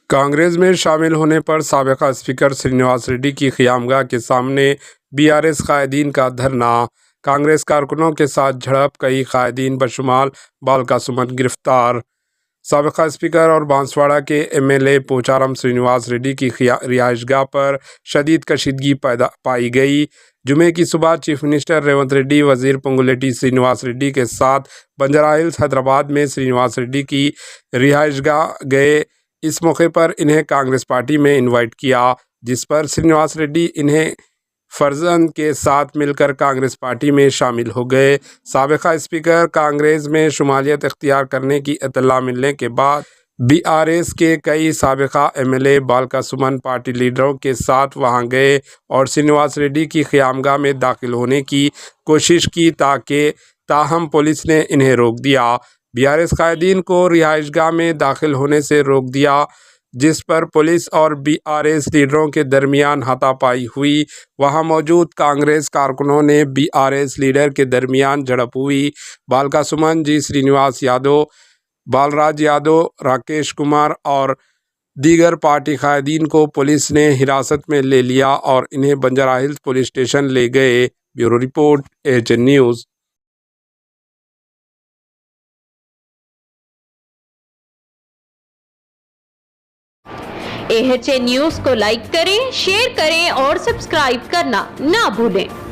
कांग्रेस में शामिल होने पर साबिका स्पीकर श्रीनिवास रेड्डी की क़यामगाह के सामने बीआरएस कायदीन का धरना। कांग्रेस कारकुनों के साथ झड़प, कई कायदीन बशुमाल बालका सुमन गिरफ्तार। साबिका स्पीकर और बांसवाड़ा के एमएलए पोचाराम श्रीनिवास रेड्डी की रिहाइशगाह पर शदीद कशीदगी पाई गई। जुमे की सुबह चीफ मिनिस्टर रेवंत रेड्डी, वजीर पोंगुलेटी श्रीनिवास रेड्डी के साथ बंजारा हिल्स हैदराबाद में श्रीनिवास रेड्डी की रिहाइशगाह गए। इस मौके पर इन्हें कांग्रेस पार्टी में इनवाइट किया, जिस पर श्रीनिवास रेड्डी इन्हें फर्जंद के साथ मिलकर कांग्रेस पार्टी में शामिल हो गए। साबिका स्पीकर कांग्रेस में शुमालियत इख्तियार करने की इत्तला मिलने के बाद बीआरएस के कई साबिका एमएलए बालका सुमन पार्टी लीडरों के साथ वहां गए और श्रीनिवास रेड्डी की क़यामगाह में दाखिल होने की कोशिश की, ताहम पुलिस ने इन्हें रोक दिया। बीआरएस कायदीन को रिहाइशगाह में दाखिल होने से रोक दिया, जिस पर पुलिस और बीआरएस लीडरों के दरमियान हाथापाई हुई। वहां मौजूद कांग्रेस कारकुनों ने बीआरएस लीडर के दरमियान झड़प हुई। बालका सुमन जी, श्रीनिवास यादव, बालराज यादव, राकेश कुमार और दीगर पार्टी कायदीन को पुलिस ने हिरासत में ले लिया और इन्हें बंजारा हिल्स पुलिस स्टेशन ले गए। Bureau report, AHN news. AHN news को लाइक करें, शेयर करें और सब्सक्राइब करना ना भूलें।